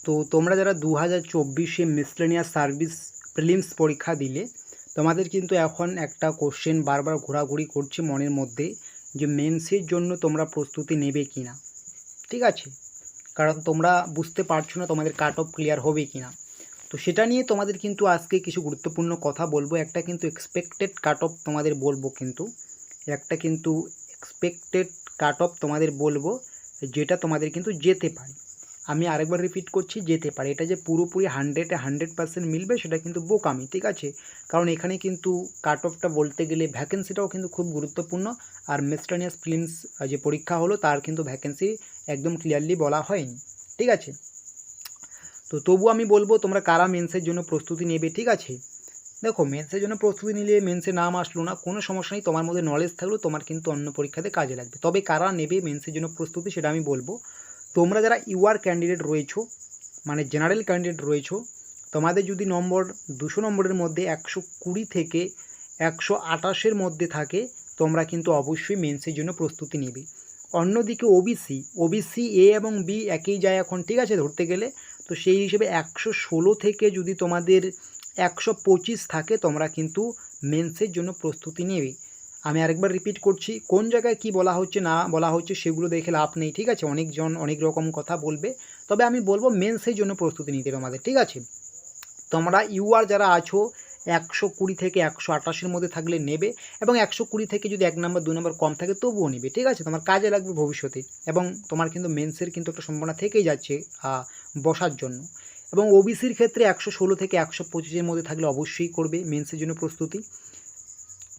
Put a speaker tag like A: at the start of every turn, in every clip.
A: তো তোমরা যারা 2024-এ মিসলেনিয়াস সার্ভিস প্রিলিমস পরীক্ষা দিলে, তোমাদের কিন্তু এখন একটা কোশ্চেন বারবার ঘোরাঘুরি করছে মনের মধ্যে যে মেন্সের জন্য তোমরা প্রস্তুতি নেবে কি না। ঠিক আছে, কারণ তোমরা বুঝতে পারছো না তোমাদের কাট অফ ক্লিয়ার হবে কি না। তো সেটা নিয়ে তোমাদের কিন্তু আজকে কিছু গুরুত্বপূর্ণ কথা বলবো। একটা কিন্তু এক্সপেক্টেড কাট অফ তোমাদের বলবো, তোমাদের বলবো যেটা তোমাদের কিন্তু যেতে পারে। আমি আরেকবার রিপিট করছি, যেতে পারে। এটা যে পুরোপুরি 100% মিলবে সেটা কিন্তু বোকামি। ঠিক আছে, কারণ এখানে কিন্তু কাট অফটা বলতে গেলে ভ্যাকেন্সিটাও কিন্তু খুব গুরুত্বপূর্ণ। আর মিসলেনিয়াস প্রিলিমস যে পরীক্ষা হলো তার কিন্তু ভ্যাকেন্সি একদম ক্লিয়ারলি বলা হয়নি। ঠিক আছে, তো তবু আমি বলবো তোমরা কারা মেন্সের জন্য প্রস্তুতি নেবে। ঠিক আছে, দেখো মেন্সের জন্য প্রস্তুতি নিলে মেন্সে নাম আসলো না, কোনো সমস্যা নেই। তোমার মধ্যে নলেজ থাকলেও তোমার কিন্তু অন্য পরীক্ষাতে কাজে লাগবে। তবে কারা নেবে মেন্সের জন্য প্রস্তুতি সেটা আমি বলবো। তোমরা যারা ইউআর ক্যান্ডিডেট রয়েছো, মানে জেনারেল ক্যান্ডিডেট রয়েছো, তোমাদের যদি নম্বর 200 নম্বরের মধ্যে 120 থেকে 128-এর মধ্যে থাকে, তোমরা কিন্তু অবশ্যই মেন্সের জন্য প্রস্তুতি নেবে। অন্যদিকে ওবিসি এ এবং বি একই যায় এখন। ঠিক আছে, ধরতে গেলে তো সেই হিসেবে 116 থেকে যদি তোমাদের 125 থাকে, তোমরা কিন্তু মেন্সের জন্য প্রস্তুতি নেবে। আমি আরেকবার রিপিট করছি, কোন জায়গায় কি বলা হচ্ছে না বলা হচ্ছে সেগুলো দেখে লাভ নেই। ঠিক আছে, অনেকজন অনেক রকম কথা বলবে, তবে আমি বলবো মেন্সের জন্য প্রস্তুতি নিতে তোমাদের। ঠিক আছে, তোমরা ইউআর যারা আছো 120 থেকে 128-এর মধ্যে থাকলে নেবে, এবং 120 থেকে যদি 1 নম্বর 2 নম্বর কম থাকে তবুও নেবে। ঠিক আছে, তোমার কাজে লাগবে ভবিষ্যতে, এবং তোমার কিন্তু মেন্সের কিন্তু একটা সম্ভাবনা থেকেই যাচ্ছে বসার জন্য। এবং ওবিসির ক্ষেত্রে 116 থেকে 125-এর মধ্যে থাকলে অবশ্যই করবে মেন্সের জন্য প্রস্তুতি।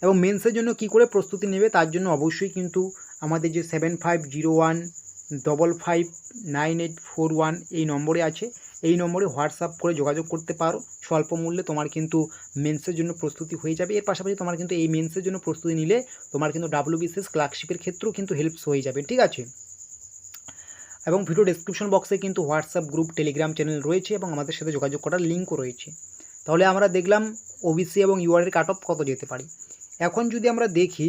A: এবং মেন্সের জন্য কি করে প্রস্তুতি নেবে তার জন্য অবশ্যই কিন্তু আমাদের যে 7501559841 এই নম্বরে আছে, এই নম্বরে হোয়াটসঅ্যাপ করে যোগাযোগ করতে পারো। স্বল্প মূল্যে তোমার কিন্তু মেন্সের জন্য প্রস্তুতি হয়ে যাবে। এর পাশাপাশি তোমার কিন্তু এই মেন্সের জন্য প্রস্তুতি নিলে তোমার কিন্তু WBCS ক্লার্কশিপের ক্ষেত্রেও কিন্তু হেল্পস হয়ে যাবে। ঠিক আছে, এবং ভিডিও ডেসক্রিপশন বক্সে কিন্তু হোয়াটসঅ্যাপ গ্রুপ, টেলিগ্রাম চ্যানেল রয়েছে, এবং আমাদের সাথে যোগাযোগ করার লিঙ্কও রয়েছে। তাহলে আমরা দেখলাম ওবিসি এবং ইউআর এর কাট অফ কত যেতে পারি। এখন যদি আমরা দেখি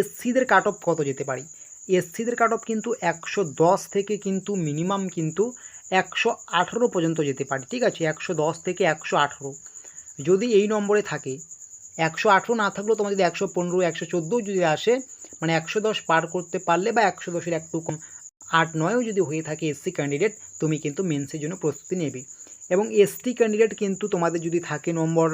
A: এসসিদের কাট অফ কত যেতে পারি, এসসিদের কাট অফ কিন্তু 110 থেকে কিন্তু মিনিমাম কিন্তু 118 পর্যন্ত যেতে পারে। ঠিক আছে, 110 থেকে 118 যদি এই নম্বরে থাকে, 118 না থাকলেও তোমার যদি 115 114 যদি আসে, মানে 110 পার করতে পারলে বা 110-এর একটু কম 8-9ও যদি হয়ে থাকে এসসি ক্যান্ডিডেট, তুমি কিন্তু মেন্সের জন্য প্রস্তুতি নেবে। এবং এসটি ক্যান্ডিডেট কিন্তু তোমাদের যদি থাকে নম্বর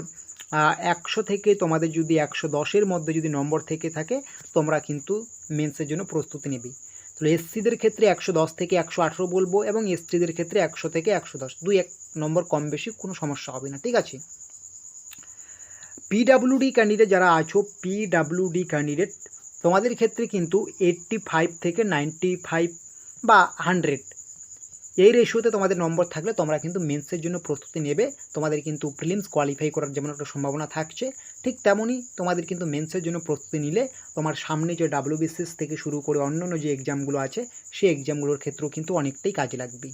A: 100 থেকে তোমাদের যদি 110-এর মধ্যে যদি নম্বর থেকে থাকে, তোমরা কিন্তু মেন্সের জন্য প্রস্তুতি নেবে। তাহলে এসসিদের ক্ষেত্রে 110 থেকে 118 বলবো, এবং এসটিদের ক্ষেত্রে 100 থেকে 110, 2-1 নম্বর কম বেশি কোনো সমস্যা হবে না। ঠিক আছে, পিডাব্লিউডি ক্যান্ডিডেট যারা আছো, পিডাব্লিউডি ক্যান্ডিডেট তোমাদের ক্ষেত্রে কিন্তু 85 থেকে 95 বা 100 এই রেশিওতে তোমাদের নম্বর থাকলে তোমরা কিন্তু মেন্সের জন্য প্রস্তুতি নেবে। তোমাদের কিন্তু প্রিলিমস কোয়ালিফাই করার যেমন একটা সম্ভাবনা থাকছে, ঠিক তেমনই তোমাদের কিন্তু মেন্সের জন্য প্রস্তুতি নিলে তোমার সামনে যে WBCS থেকে শুরু করে অন্যান্য যে এক্সামগুলো আছে সেই এক্সামগুলোর ক্ষেত্রেও কিন্তু অনেকটাই কাজে লাগবে।